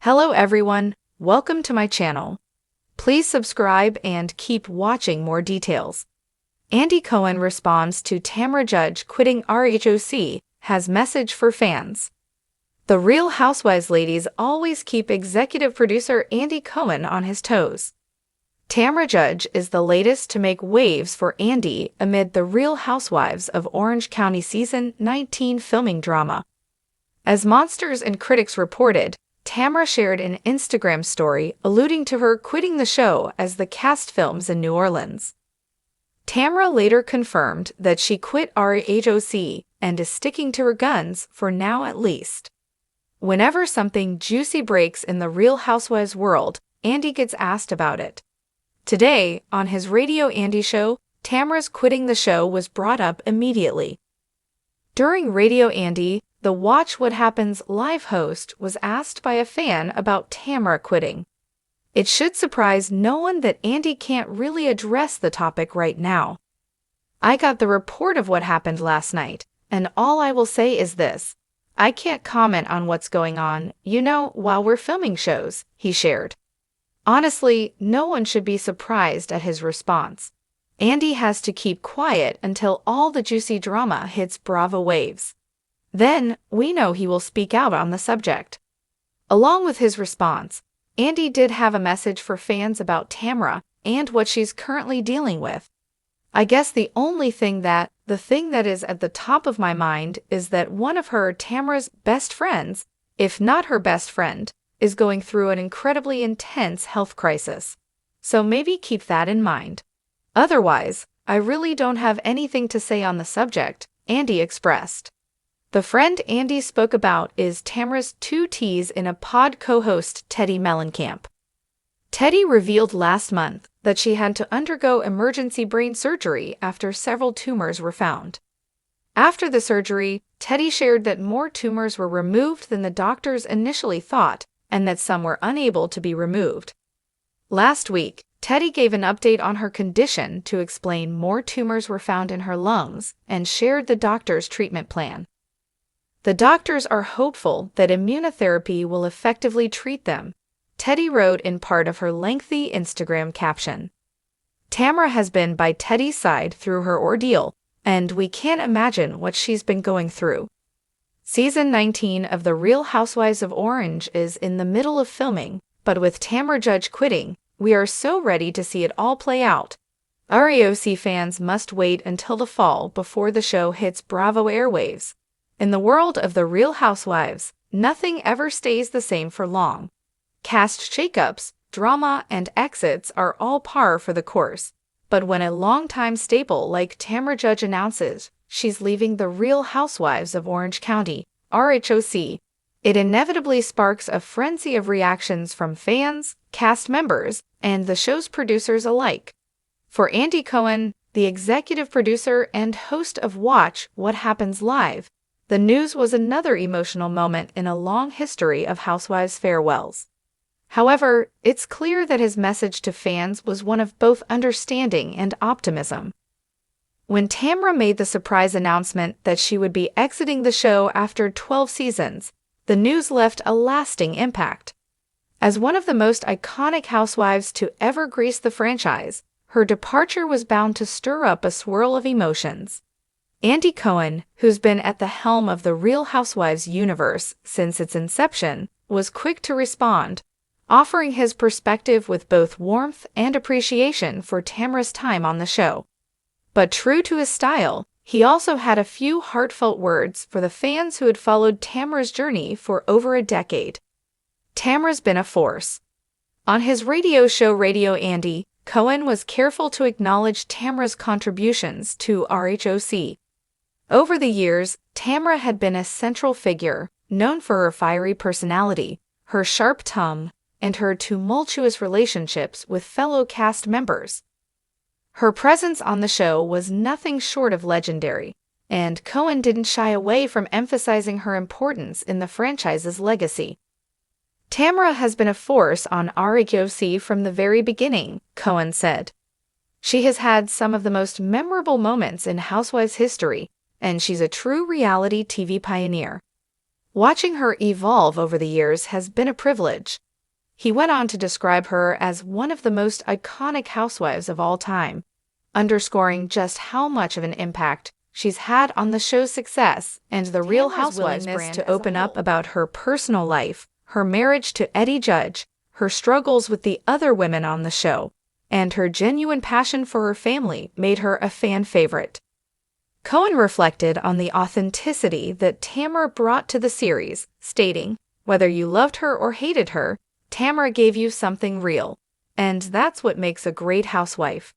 Hello everyone, welcome to my channel. Please subscribe and keep watching more details. Andy Cohen responds to Tamra Judge quitting RHOC, has message for fans. The Real Housewives ladies always keep executive producer Andy Cohen on his toes. Tamra Judge is the latest to make waves for Andy amid the Real Housewives of Orange County Season 19 filming drama. As Monsters and Critics reported, Tamra shared an Instagram story alluding to her quitting the show as the cast films in New Orleans. Tamra later confirmed that she quit RHOC and is sticking to her guns for now at least. Whenever something juicy breaks in the Real Housewives world, Andy gets asked about it. Today, on his Radio Andy show, Tamra's quitting the show was brought up immediately. During Radio Andy, the Watch What Happens live host was asked by a fan about Tamra quitting. It should surprise no one that Andy can't really address the topic right now. I got the report of what happened last night, and all I will say is this. I can't comment on what's going on, while we're filming shows, he shared. Honestly, no one should be surprised at his response. Andy has to keep quiet until all the juicy drama hits Bravo waves. Then, we know he will speak out on the subject. Along with his response, Andy did have a message for fans about Tamra and what she's currently dealing with. I guess the thing that is at the top of my mind is that one of Tamra's best friends, if not her best friend, is going through an incredibly intense health crisis. So maybe keep that in mind. Otherwise, I really don't have anything to say on the subject, Andy expressed. The friend Andy spoke about is Tamra's 2Ts in a pod co-host Teddi Mellencamp. Teddi revealed last month that she had to undergo emergency brain surgery after several tumors were found. After the surgery, Teddi shared that more tumors were removed than the doctors initially thought and that some were unable to be removed. Last week, Teddi gave an update on her condition to explain more tumors were found in her lungs and shared the doctor's treatment plan. The doctors are hopeful that immunotherapy will effectively treat them, Teddi wrote in part of her lengthy Instagram caption. Tamra has been by Teddi's side through her ordeal, and we can't imagine what she's been going through. Season 19 of The Real Housewives of Orange is in the middle of filming, but with Tamra Judge quitting, we are so ready to see it all play out. RHOC fans must wait until the fall before the show hits Bravo airwaves. In the world of The Real Housewives, nothing ever stays the same for long. Cast shakeups, drama, and exits are all par for the course. But when a longtime staple like Tamra Judge announces she's leaving The Real Housewives of Orange County, RHOC, it inevitably sparks a frenzy of reactions from fans, cast members, and the show's producers alike. For Andy Cohen, the executive producer and host of Watch What Happens Live, the news was another emotional moment in a long history of Housewives farewells. However, it's clear that his message to fans was one of both understanding and optimism. When Tamra made the surprise announcement that she would be exiting the show after 12 seasons, the news left a lasting impact. As one of the most iconic housewives to ever grace the franchise, her departure was bound to stir up a swirl of emotions. Andy Cohen, who's been at the helm of the Real Housewives universe since its inception, was quick to respond, offering his perspective with both warmth and appreciation for Tamra's time on the show. But true to his style, he also had a few heartfelt words for the fans who had followed Tamra's journey for over a decade. Tamra's been a force. On his radio show Radio Andy, Cohen was careful to acknowledge Tamra's contributions to RHOC. Over the years, Tamra had been a central figure, known for her fiery personality, her sharp tongue, and her tumultuous relationships with fellow cast members. Her presence on the show was nothing short of legendary, and Cohen didn't shy away from emphasizing her importance in the franchise's legacy. Tamra has been a force on RHOC from the very beginning, Cohen said. She has had some of the most memorable moments in Housewives history, and she's a true reality TV pioneer. Watching her evolve over the years has been a privilege. He went on to describe her as one of the most iconic housewives of all time, underscoring just how much of an impact she's had on the show's success and the Real Housewives brand to open up about her personal life, her marriage to Eddie Judge, her struggles with the other women on the show, and her genuine passion for her family made her a fan favorite. Cohen reflected on the authenticity that Tamra brought to the series, stating, "Whether you loved her or hated her, Tamra gave you something real, and that's what makes a great housewife."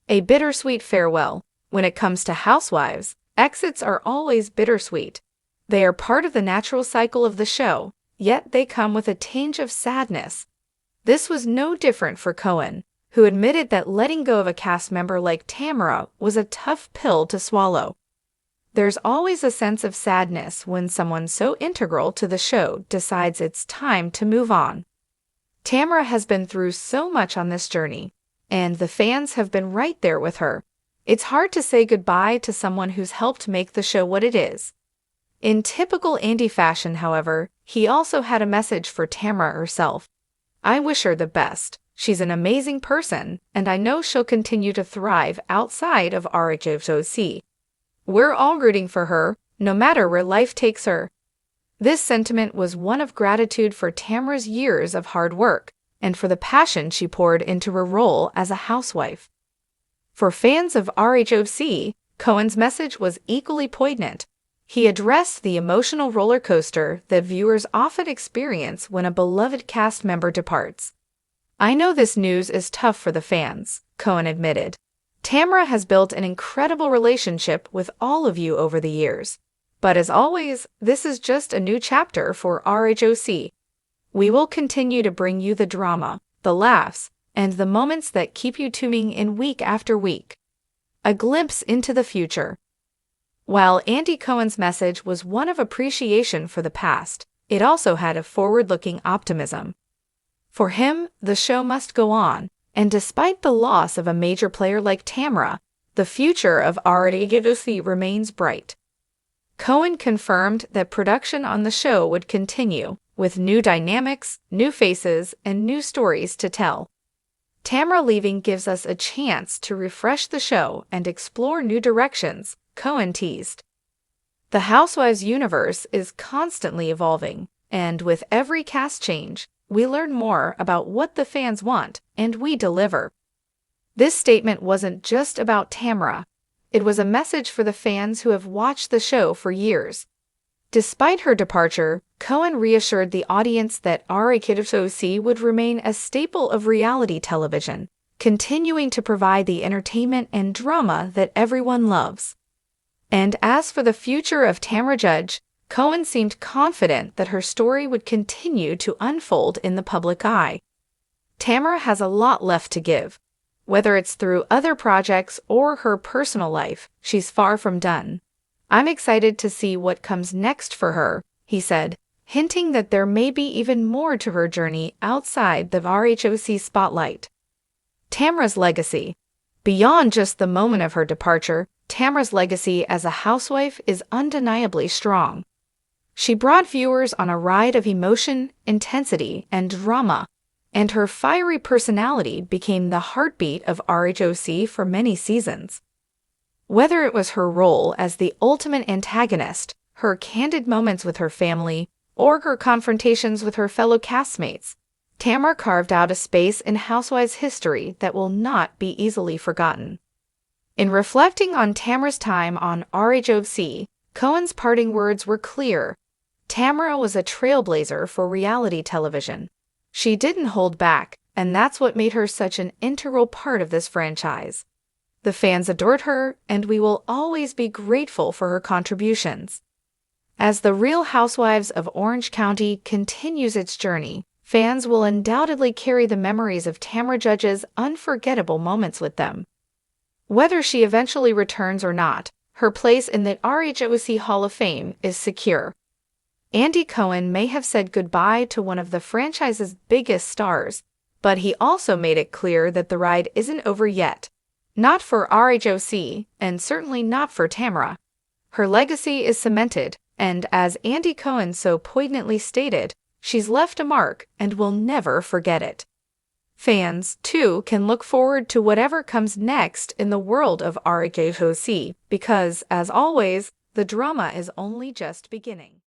A bittersweet farewell. When it comes to housewives, exits are always bittersweet. They are part of the natural cycle of the show, yet they come with a tinge of sadness. This was no different for Cohen, who admitted that letting go of a cast member like Tamra was a tough pill to swallow. There's always a sense of sadness when someone so integral to the show decides it's time to move on. Tamra has been through so much on this journey, and the fans have been right there with her. It's hard to say goodbye to someone who's helped make the show what it is. In typical Andy fashion, however, he also had a message for Tamra herself. "I wish her the best. She's an amazing person, and I know she'll continue to thrive outside of RHOC. We're all rooting for her, no matter where life takes her." This sentiment was one of gratitude for Tamra's years of hard work, and for the passion she poured into her role as a housewife. For fans of RHOC, Cohen's message was equally poignant. He addressed the emotional roller coaster that viewers often experience when a beloved cast member departs. "I know this news is tough for the fans," Cohen admitted. "Tamra has built an incredible relationship with all of you over the years. But as always, this is just a new chapter for RHOC. We will continue to bring you the drama, the laughs, and the moments that keep you tuning in week after week." A glimpse into the future. While Andy Cohen's message was one of appreciation for the past, it also had a forward-looking optimism. For him, the show must go on, and despite the loss of a major player like Tamra, the future of RHOC remains bright. Cohen confirmed that production on the show would continue, with new dynamics, new faces, and new stories to tell. Tamra leaving gives us a chance to refresh the show and explore new directions, Cohen teased. The Housewives universe is constantly evolving, and with every cast change, we learn more about what the fans want, and we deliver. This statement wasn't just about Tamra. It was a message for the fans who have watched the show for years. Despite her departure, Cohen reassured the audience that RHOC would remain a staple of reality television, continuing to provide the entertainment and drama that everyone loves. And as for the future of Tamra Judge, Cohen seemed confident that her story would continue to unfold in the public eye. Tamra has a lot left to give. Whether it's through other projects or her personal life, she's far from done. "I'm excited to see what comes next for her," he said, hinting that there may be even more to her journey outside the RHOC spotlight. Tamra's legacy. Beyond just the moment of her departure, Tamra's legacy as a housewife is undeniably strong. She brought viewers on a ride of emotion, intensity, and drama, and her fiery personality became the heartbeat of RHOC for many seasons. Whether it was her role as the ultimate antagonist, her candid moments with her family, or her confrontations with her fellow castmates, Tamra carved out a space in Housewives history that will not be easily forgotten. In reflecting on Tamra's time on RHOC, Cohen's parting words were clear. Tamra was a trailblazer for reality television. She didn't hold back, and that's what made her such an integral part of this franchise. The fans adored her, and we will always be grateful for her contributions. As the Real Housewives of Orange County continues its journey, fans will undoubtedly carry the memories of Tamra Judge's unforgettable moments with them. Whether she eventually returns or not, her place in the RHOC Hall of Fame is secure. Andy Cohen may have said goodbye to one of the franchise's biggest stars, but he also made it clear that the ride isn't over yet. Not for RHOC, and certainly not for Tamra. Her legacy is cemented, And as Andy Cohen so poignantly stated, she's left a mark and will never forget it. Fans, too, can look forward to whatever comes next in the world of RHOC because, as always, the drama is only just beginning.